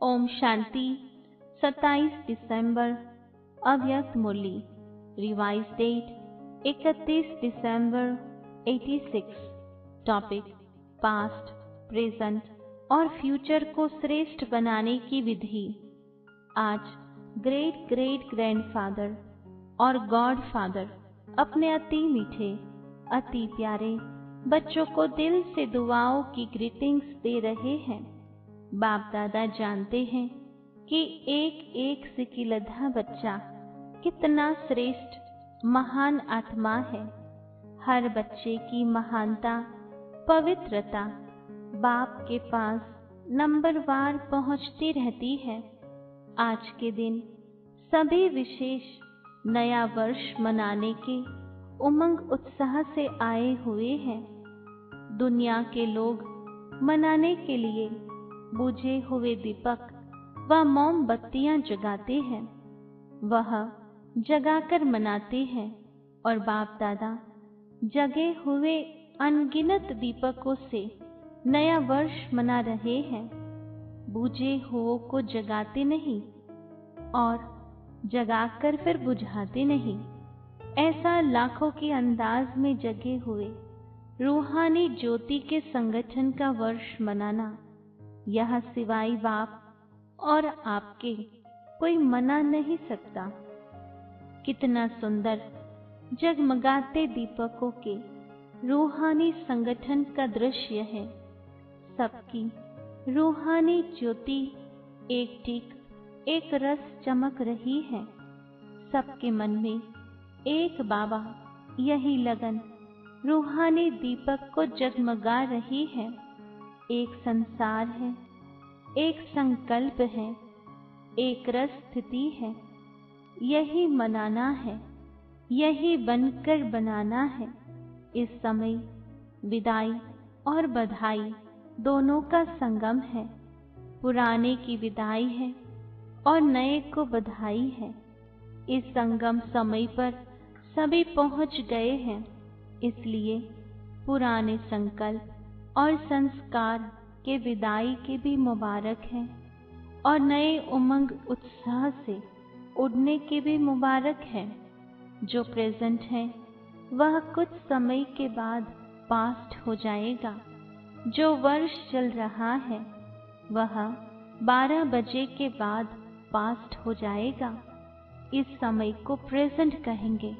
ओम शांति। 27 दिसंबर अव्यक्त मुरली। Revise date 31 दिसंबर 86। Topic past, present और future को श्रेष्ठ बनाने की विधि। आज ग्रेट ग्रेट ग्रैंडफादर और गॉड फादर अपने अति मीठे, अति प्यारे बच्चों को दिल से दुआओं की ग्रीटिंग्स दे रहे हैं। बाप दादा जानते हैं कि एक एक सिकिलधा बच्चा कितना श्रेष्ठ महान आत्मा है। हर बच्चे की महानता, पवित्रता बाप के पास नंबरवार पहुंचती रहती है। आज के दिन सभी विशेष नया वर्ष मनाने के उमंग उत्साह से आए हुए हैं। दुनिया के लोग मनाने के लिए बुझे हुए दीपक व मोमबत्तियां जगाते हैं, वह जगाकर मनाते हैं और बाप दादा जगे हुए अनगिनत दीपकों से नया वर्ष मना रहे हैं। बुझे हुओं को जगाते नहीं और जगाकर फिर बुझाते नहीं। ऐसा लाखों के अंदाज में जगे हुए रूहानी ज्योति के संगठन का वर्ष मनाना, यह सिवाय बाप और आपके कोई मना नहीं सकता। कितना सुंदर जगमगाते दीपकों के रूहानी संगठन का दृश्य है। सबकी रूहानी ज्योति एक टिक एक रस चमक रही है। सबके मन में एक बाबा, यही लगन रूहानी दीपक को जगमगा रही है। एक संसार है, एक संकल्प है, एक रस स्थिति है। यही मनाना है, यही बनकर बनाना है। इस समय विदाई और बधाई दोनों का संगम है। पुराने की विदाई है और नए को बधाई है। इस संगम समय पर सभी पहुंच गए हैं, इसलिए पुराने संकल्प और संस्कार के विदाई के भी मुबारक हैं और नए उमंग उत्साह से उड़ने के भी मुबारक हैं। जो प्रेजेंट है वह कुछ समय के बाद पास्ट हो जाएगा। जो वर्ष चल रहा है वह 12 बजे के बाद पास्ट हो जाएगा। इस समय को प्रेजेंट कहेंगे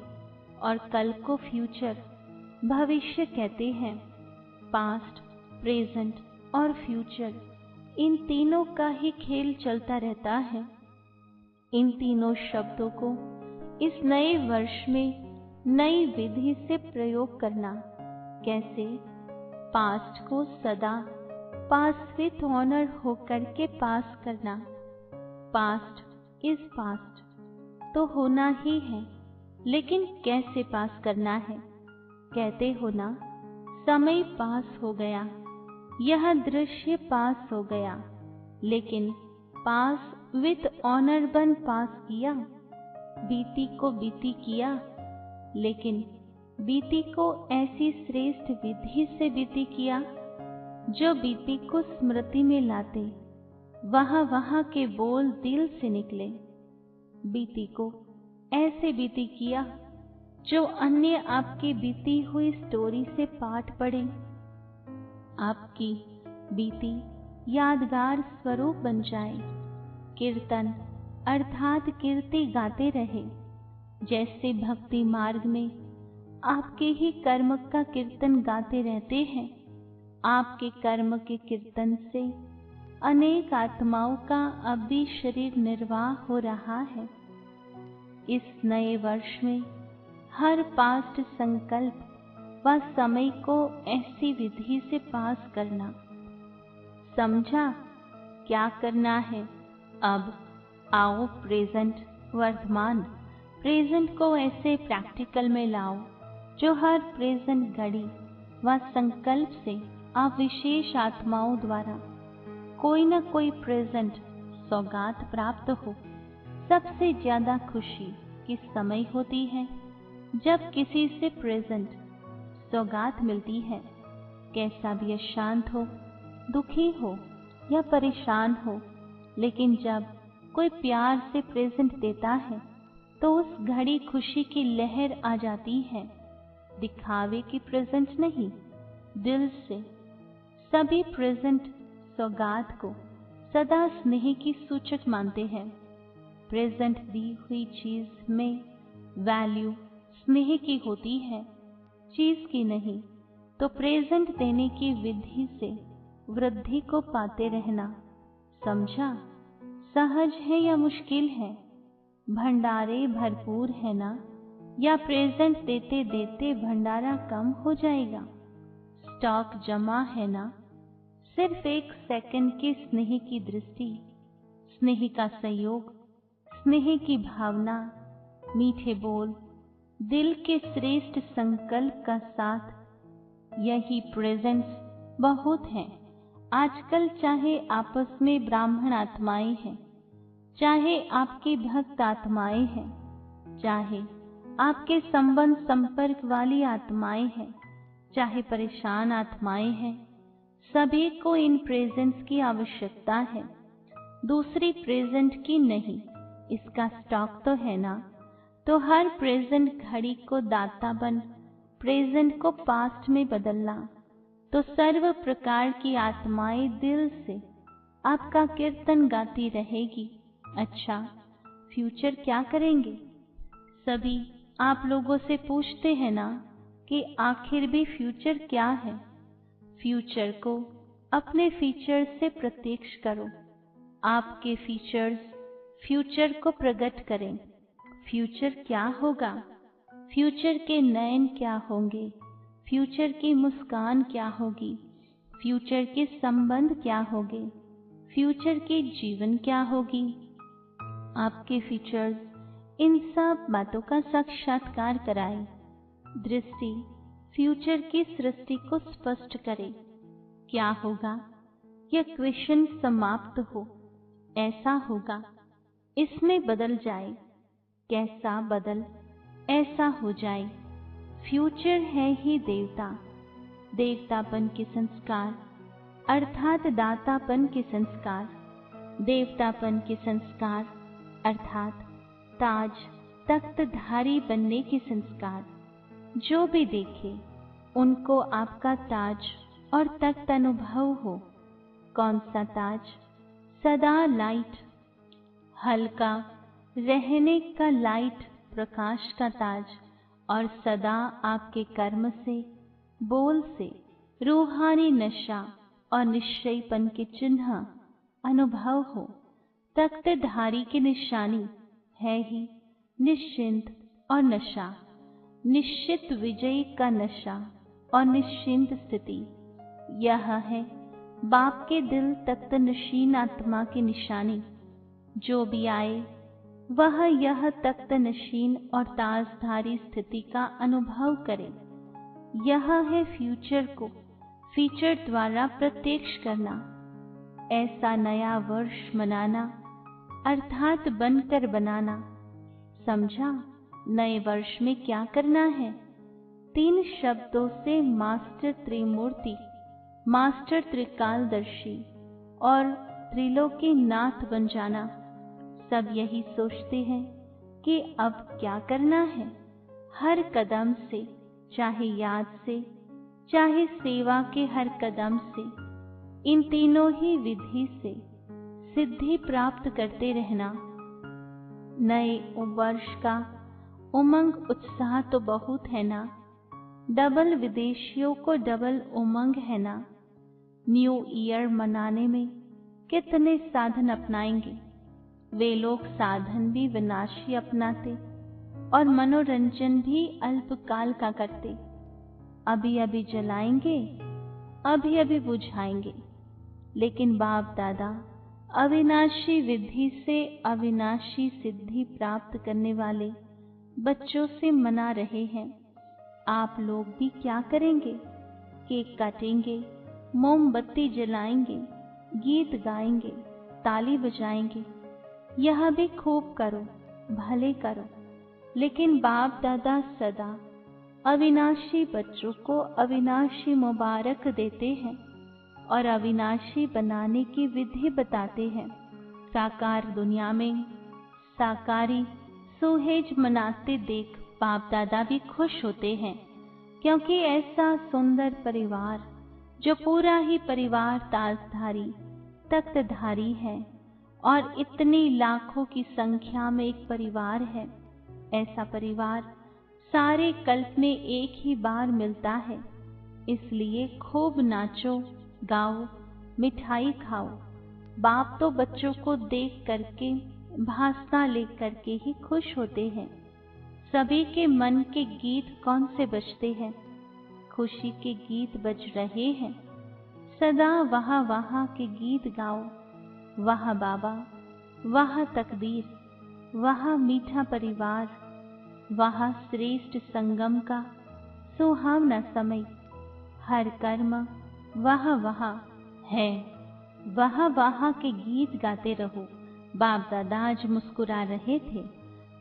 और कल को फ्यूचर, भविष्य कहते हैं। पास्ट, प्रेजेंट और फ्यूचर, इन तीनों का ही खेल चलता रहता है। इन तीनों शब्दों को इस नए वर्ष में नई विधि से प्रयोग करना। कैसे? पास्ट को सदा पास विथ ऑनर होकर के पास करना। पास्ट इज पास्ट तो होना ही है, लेकिन कैसे पास करना है? कहते हो ना, समय पास हो गया, यह दृश्य पास हो गया, लेकिन पास विथ ऑनर बन पास किया। बीती को बीती किया, लेकिन बीती को ऐसी श्रेष्ठ विधि से बीती किया जो बीती को स्मृति में लाते वहां के बोल दिल से निकले। बीती को ऐसे बीती किया जो अन्य आपकी बीती हुई स्टोरी से पाठ पढ़े। आपकी बीती यादगार स्वरूप बन जाए। कीर्तन अर्थात कीर्ति गाते रहे। जैसे भक्ति मार्ग में आपके ही कर्म का कीर्तन गाते रहते हैं। आपके कर्म के कीर्तन से अनेक आत्माओं का अब भी शरीर निर्वाह हो रहा है। इस नए वर्ष में हर पास्ट संकल्प व समय को ऐसी विधि से पास करना। समझा क्या करना है? अब आओ प्रेजेंट, वर्तमान प्रेजेंट को ऐसे प्रैक्टिकल में लाओ जो हर प्रेजेंट घड़ी व संकल्प से आप विशेष आत्माओं द्वारा कोई न कोई प्रेजेंट सौगात प्राप्त हो। सबसे ज्यादा खुशी किस समय होती है? जब किसी से प्रेजेंट सौगात मिलती है। कैसा भी अशांत हो, दुखी हो या परेशान हो, लेकिन जब कोई प्यार से प्रेजेंट देता है तो उस घड़ी खुशी की लहर आ जाती है। दिखावे की प्रेजेंट नहीं, दिल से। सभी प्रेजेंट सौगात को सदा स्नेह की सूचक मानते हैं। प्रेजेंट दी हुई चीज में वैल्यू स्नेह की होती है, चीज की नहीं। तो प्रेजेंट देने की विधि से वृद्धि को पाते रहना, समझा? सहज है या मुश्किल है? भंडारे भरपूर है ना, या प्रेजेंट देते देते भंडारा कम हो जाएगा? स्टॉक जमा है ना? सिर्फ एक सेकंड की स्नेह की दृष्टि, स्नेह का सहयोग, स्नेह की भावना, मीठे बोल, दिल के श्रेष्ठ संकल्प का साथ, यही प्रेजेंट्स बहुत हैं। आजकल चाहे आपस में ब्राह्मण आत्माएं हैं, चाहे आपके भक्त आत्माएं हैं, चाहे आपके संबंध संपर्क वाली आत्माएं हैं, चाहे परेशान आत्माएं हैं, सभी को इन प्रेजेंट्स की आवश्यकता है, दूसरी प्रेजेंट की नहीं। इसका स्टॉक तो है ना। तो हर प्रेजेंट घड़ी को दाता बन प्रेजेंट को पास्ट में बदलना, तो सर्व प्रकार की आत्माएं दिल से आपका कीर्तन गाती रहेगी। अच्छा, फ्यूचर क्या करेंगे? सभी आप लोगों से पूछते हैं ना कि आखिर भी फ्यूचर क्या है। फ्यूचर को अपने फीचर्स से प्रत्यक्ष करो। आपके फीचर्स फ्यूचर को प्रकट करें। फ्यूचर क्या होगा? फ्यूचर के नयन क्या होंगे? फ्यूचर की मुस्कान क्या होगी? फ्यूचर के संबंध क्या होंगे? फ्यूचर की जीवन क्या होगी? आपके फीचर्स इन सब बातों का साक्षात्कार कराए। दृष्टि फ्यूचर की सृष्टि को स्पष्ट करे। क्या होगा? यह क्वेश्चन समाप्त हो। ऐसा होगा, इसमें बदल जाए। कैसा बदल? ऐसा हो जाए। फ्यूचर है ही देवता, देवतापन के संस्कार, अर्थात दातापन के संस्कार, देवतापन के संस्कार अर्थात ताज तख्तधारी बनने के संस्कार। जो भी देखे उनको आपका ताज और तख्त अनुभव हो। कौन सा ताज? सदा लाइट, हल्का रहने का लाइट, प्रकाश का ताज, और सदा आपके कर्म से, बोल से रूहानी नशा और निश्चयपन के चिन्ह अनुभव हो। तख्तधारी की निशानी है ही निश्चिंत और नशा, निश्चित विजय का नशा और निश्चिंत स्थिति। यह है बाप के दिल तख्त नशीन आत्मा की निशानी। जो भी आए वह यह तख्त नशीन और ताजधारी स्थिति का अनुभव करे। यह है फ्यूचर को फीचर द्वारा प्रत्यक्ष करना। ऐसा नया वर्ष मनाना अर्थात बनकर बनाना। समझा? नए वर्ष में क्या करना है? 3 शब्दों से मास्टर त्रिमूर्ति, मास्टर त्रिकालदर्शी और त्रिलोकी नाथ बन जाना। सब यही सोचते हैं कि अब क्या करना है। हर कदम से, चाहे याद से, चाहे सेवा के हर कदम से, इन तीनों ही विधि से सिद्धि प्राप्त करते रहना। नए वर्ष का उमंग उत्साह तो बहुत है ना। डबल विदेशियों को डबल उमंग है ना। न्यू ईयर मनाने में कितने साधन अपनाएंगे। वे लोग साधन भी विनाशी अपनाते और मनोरंजन भी अल्पकाल का करते। अभी अभी जलाएंगे, अभी अभी बुझाएंगे। लेकिन बाप दादा अविनाशी विधि से अविनाशी सिद्धि प्राप्त करने वाले बच्चों से मना रहे हैं। आप लोग भी क्या करेंगे? केक काटेंगे, मोमबत्ती जलाएंगे, गीत गाएंगे, ताली बजाएंगे। यह भी खूब करो, भले करो। लेकिन बाप दादा सदा अविनाशी बच्चों को अविनाशी मुबारक देते हैं और अविनाशी बनाने की विधि बताते हैं। साकार दुनिया में साकारी सुहेज मनाते देख बाप दादा भी खुश होते हैं, क्योंकि ऐसा सुंदर परिवार जो पूरा ही परिवार ताजधारी तख्तधारी है और इतनी लाखों की संख्या में एक परिवार है, ऐसा परिवार सारे कल्प में एक ही बार मिलता है। इसलिए खूब नाचो गाओ मिठाई खाओ। बाप तो बच्चों को देख करके भाषा ले करके ही खुश होते हैं। सभी के मन के गीत कौन से बजते हैं? खुशी के गीत बज रहे हैं। सदा वहाँ वहाँ के गीत गाओ। वहाँ बाबा, वहाँ तकदीर, वहाँ मीठा परिवार, वहाँ श्रेष्ठ संगम का सुहावना समय। हर कर्म वहाँ वहाँ है। वहाँ वहाँ के गीत गाते रहो। बाप दादा आज मुस्कुरा रहे थे।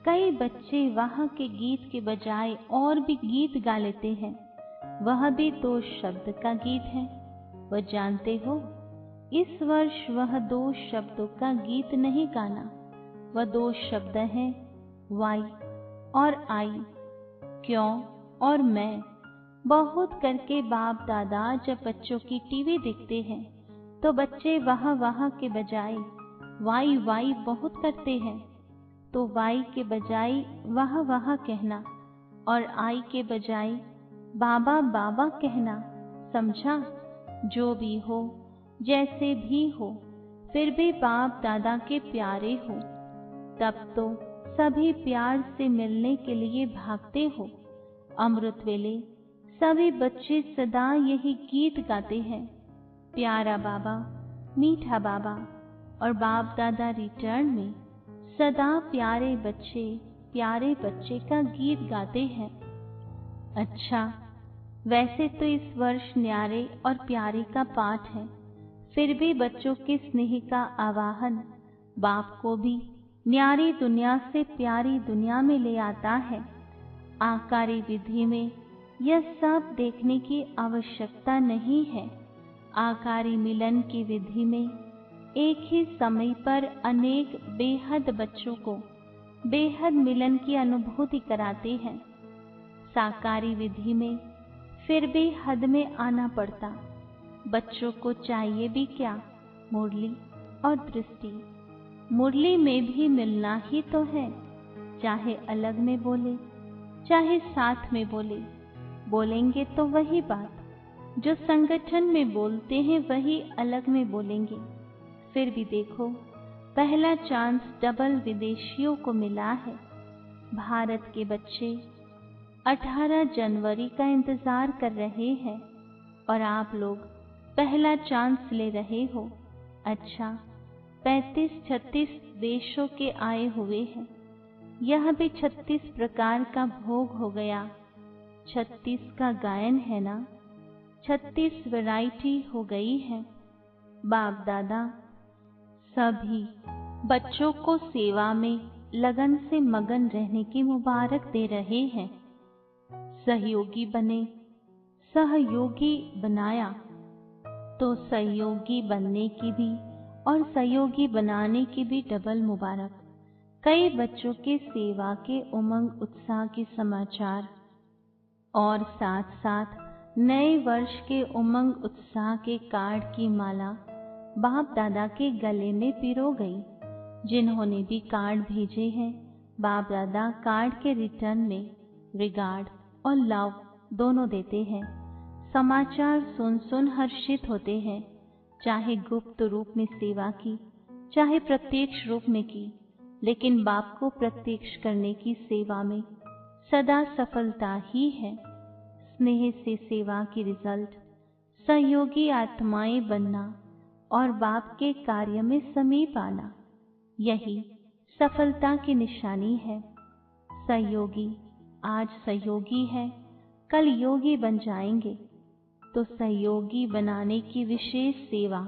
कई बच्चे वहाँ के गीत के बजाय और भी गीत गा लेते हैं। वह भी 2 शब्द का गीत है। वह जानते हो, इस वर्ष वह 2 शब्दों का गीत नहीं गाना। वह 2 शब्द हैं, वाई और आई, क्यों और मैं। बहुत करके बाप दादा जब बच्चों की टीवी देखते हैं तो बच्चे वहाँ वहाँ के बजाय वाई वाई बहुत करते हैं। तो वाई के बजाय वहाँ वहाँ कहना और आई के बजाय बाबा बाबा कहना। समझा? जो भी हो, जैसे भी हो, फिर भी बाप दादा के प्यारे हो। तब तो सभी प्यार से मिलने के लिए भागते हो। अमृत वेले सभी बच्चे सदा यही गीत गाते हैं, प्यारा बाबा, मीठा बाबा। और बाप दादा रिटर्न में सदा प्यारे बच्चे का गीत गाते हैं। अच्छा, वैसे तो इस वर्ष न्यारे और प्यारे का पाठ है, फिर भी बच्चों के स्नेह का आवाहन बाप को भी न्यारी दुनिया से प्यारी दुनिया में ले आता है। आकारी विधि में यह सब देखने की आवश्यकता नहीं है। आकारी मिलन की विधि में एक ही समय पर अनेक बेहद बच्चों को बेहद मिलन की अनुभूति कराते हैं। साकारी विधि में फिर भी हद में आना पड़ता। बच्चों को चाहिए भी क्या? मुरली और दृष्टि। मुरली में भी मिलना ही तो है, चाहे अलग में बोले चाहे साथ में बोले। बोलेंगे तो वही बात जो संगठन में बोलते हैं वही अलग में बोलेंगे। फिर भी देखो, पहला चांस डबल विदेशियों को मिला है। भारत के बच्चे 18 जनवरी का इंतजार कर रहे हैं और आप लोग पहला चांस ले रहे हो। अच्छा, 35-36 देशों के आए हुए हैं। यह भी 36 प्रकार का भोग हो गया। 36 का गायन है ना, 36 वैरायटी हो गई है। बाप दादा सभी बच्चों को सेवा में लगन से मगन रहने की मुबारक दे रहे हैं। सहयोगी बने, सहयोगी बनाया, तो सहयोगी बनने की भी और सहयोगी बनाने की भी डबल मुबारक। कई बच्चों के सेवा के उमंग उत्साह के समाचार और साथ साथ नए वर्ष के उमंग उत्साह के कार्ड की माला बाप दादा के गले में पिरो गई। जिन्होंने भी कार्ड भेजे हैं, बाप दादा कार्ड के रिटर्न में रिगार्ड और लव दोनों देते हैं। समाचार सुन सुन हर्षित होते हैं। चाहे गुप्त रूप में सेवा की, चाहे प्रत्यक्ष रूप में की, लेकिन बाप को प्रत्यक्ष करने की सेवा में सदा सफलता ही है। स्नेह से सेवा की रिजल्ट सहयोगी आत्माएं बनना और बाप के कार्य में समीप आना, यही सफलता की निशानी है। सहयोगी आज सहयोगी है, कल योगी बन जाएंगे। तो सहयोगी बनाने की विशेष सेवा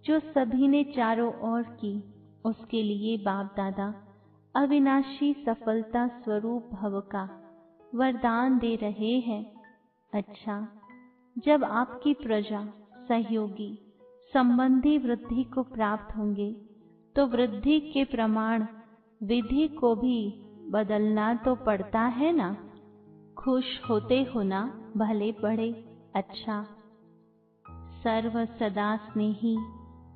जो सभी ने चारों ओर की, उसके लिए बाप दादा अविनाशी सफलता स्वरूप भव का वरदान दे रहे हैं। अच्छा, जब आपकी प्रजा सहयोगी संबंधी वृद्धि को प्राप्त होंगे तो वृद्धि के प्रमाण विधि को भी बदलना तो पड़ता है ना। खुश होते हो ना, भले पड़े अच्छा। सर्व सदा स्नेही,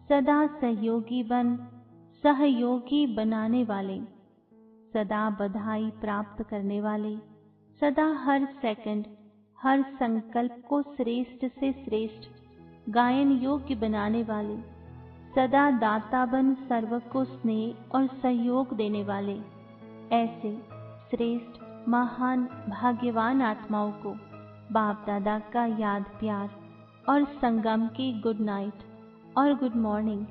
सदा सहयोगी बन, सहयोगी बनाने वाले, सदा बधाई प्राप्त करने वाले, सदा हर सेकंड हर संकल्प को श्रेष्ठ से श्रेष्ठ गायन योग्य बनाने वाले, सदा दाता बन सर्व को स्नेह और सहयोग देने वाले, ऐसे श्रेष्ठ महान भाग्यवान आत्माओं को बाप दादा का याद प्यार और संगम की गुड नाइट और गुड मॉर्निंग।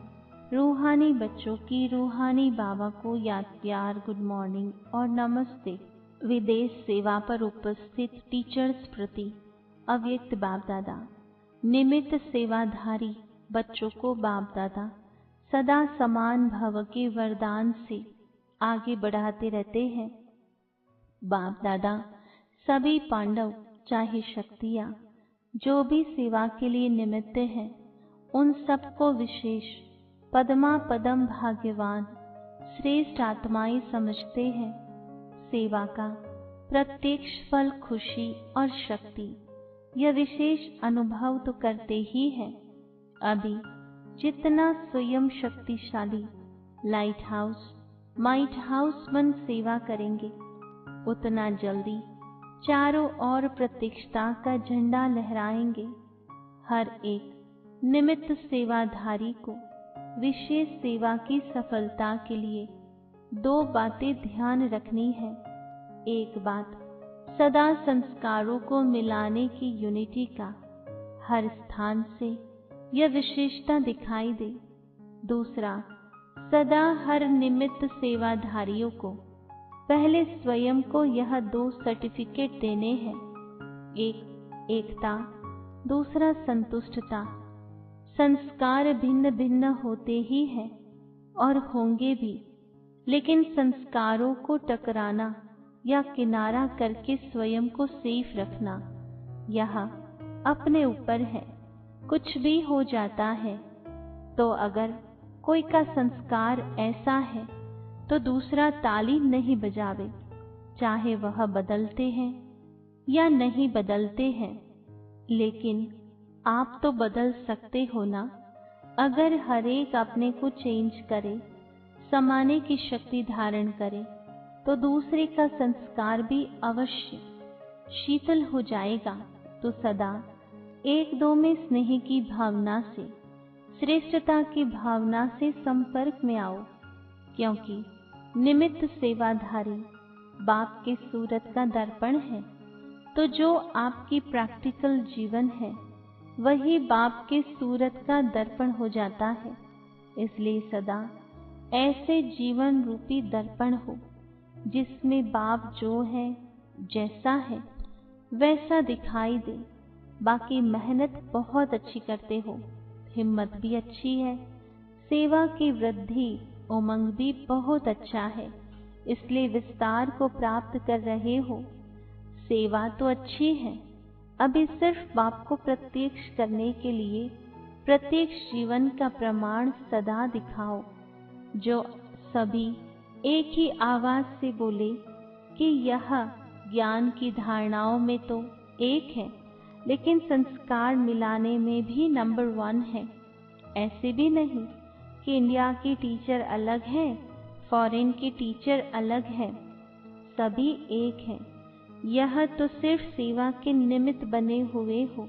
रूहानी बच्चों की रूहानी बाबा को याद प्यार गुड मॉर्निंग और नमस्ते। विदेश सेवा पर उपस्थित टीचर्स प्रति अव्यक्त बाप दादा निमित्त सेवाधारी बच्चों को बाप दादा सदा समान भव के वरदान से आगे बढ़ाते रहते हैं। बाप दादा सभी पांडव चाहे शक्तियाँ जो भी सेवा के लिए निमित्त हैं, उन सबको विशेष पद्मा पदम भाग्यवान श्रेष्ठ आत्माएं समझते हैं। सेवा का प्रत्यक्ष फल खुशी और शक्ति, यह विशेष अनुभव तो करते ही हैं। अभी जितना स्वयं शक्तिशाली लाइट हाउस माइट हाउस बन सेवा करेंगे, उतना जल्दी चारों ओर प्रत्यक्षता का झंडा लहराएंगे। हर एक निमित्त सेवाधारी को विशेष सेवा की सफलता के लिए दो बातें ध्यान रखनी है। एक बात, सदा संस्कारों को मिलाने की यूनिटी का हर स्थान से यह विशेषता दिखाई दे। दूसरा, सदा हर निमित्त सेवाधारियों को पहले स्वयं को यह दो सर्टिफिकेट देने हैं। एक एकता, दूसरा संतुष्टता। संस्कार भिन्न भिन्न होते ही हैं और होंगे भी, लेकिन संस्कारों को टकराना या किनारा करके स्वयं को सेफ रखना यह अपने ऊपर है। कुछ भी हो जाता है तो अगर कोई का संस्कार ऐसा है तो दूसरा ताली नहीं बजावे, चाहे वह बदलते हैं या नहीं बदलते हैं। लेकिन आप तो बदल सकते हो ना। अगर हर एक अपने को चेंज करे, समाने की शक्ति धारण करे, तो दूसरे का संस्कार भी अवश्य शीतल हो जाएगा। तो सदा एक दो में स्नेह की भावना से, श्रेष्ठता की भावना से संपर्क में आओ, क्योंकि निमित्त सेवाधारी बाप के सूरत का दर्पण है। तो जो आपकी प्रैक्टिकल जीवन है वही बाप के सूरत का दर्पण हो जाता है। इसलिए सदा ऐसे जीवन रूपी दर्पण हो जिसमें बाप जो है, जैसा है वैसा दिखाई दे। बाकी मेहनत बहुत अच्छी करते हो, हिम्मत भी अच्छी है, सेवा की वृद्धि उमंग भी बहुत अच्छा है, इसलिए विस्तार को प्राप्त कर रहे हो। सेवा तो अच्छी है, अभी सिर्फ बाप को प्रत्यक्ष करने के लिए प्रत्यक्ष जीवन का प्रमाण सदा दिखाओ, जो सभी एक ही आवाज से बोले कि यह ज्ञान की धारणाओं में तो एक है, लेकिन संस्कार मिलाने में भी नंबर 1 है। ऐसे भी नहीं कि इंडिया की टीचर अलग है, फॉरेन की टीचर अलग है, सभी एक हैं। यह तो सिर्फ सेवा के निमित्त बने हुए हो,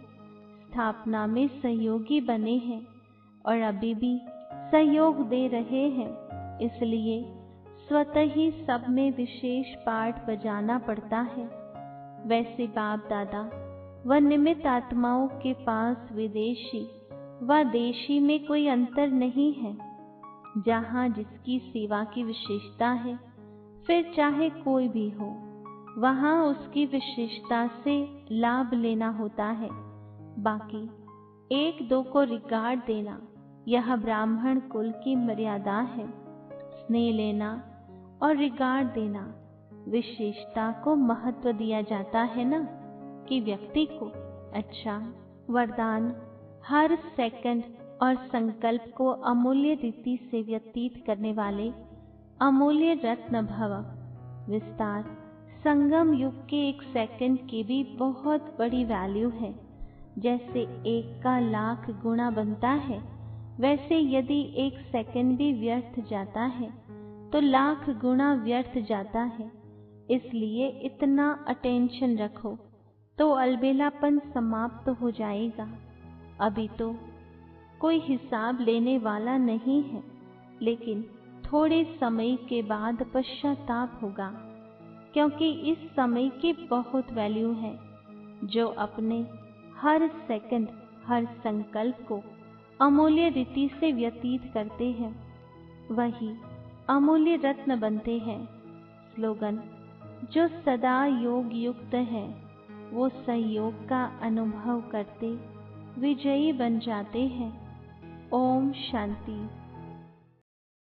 स्थापना में सहयोगी बने हैं और अभी भी सहयोग दे रहे हैं। इसलिए स्वतः ही सब में विशेष पाठ बजाना पड़ता है। वैसे बाप दादा व निमित्त आत्माओं के पास विदेशी व देशी में कोई अंतर नहीं है। जहाँ जिसकी सेवा की विशेषता है, फिर चाहे कोई भी हो, वहाँ उसकी विशेषता से लाभ लेना होता है। बाकी एक दो को रिगार्ड देना यह ब्राह्मण कुल की मर्यादा है। स्नेह लेना और रिगार्ड देना, विशेषता को महत्व दिया जाता है ना, कि व्यक्ति को अच्छा वरदान हर सेकंड और संकल्प को अमूल्य रीति से व्यतीत करने वाले अमूल्य रत्न भव। विस्तार संगम युग के 1 सेकंड की भी बहुत बड़ी वैल्यू है। जैसे 1 का लाख गुना बनता है, वैसे यदि 1 सेकंड भी व्यर्थ जाता है तो लाख गुना व्यर्थ जाता है। इसलिए इतना अटेंशन रखो तो अलबेलापन समाप्त हो जाएगा। अभी तो कोई हिसाब लेने वाला नहीं है, लेकिन थोड़े समय के बाद पश्चाताप होगा, क्योंकि इस समय की बहुत वैल्यू है। जो अपने हर सेकंड, हर संकल्प को अमूल्य रीति से व्यतीत करते हैं, वही अमूल्य रत्न बनते हैं। स्लोगन: जो सदा योग युक्त है, वो सहयोग का अनुभव करते विजयी बन जाते हैं। ओम शांति।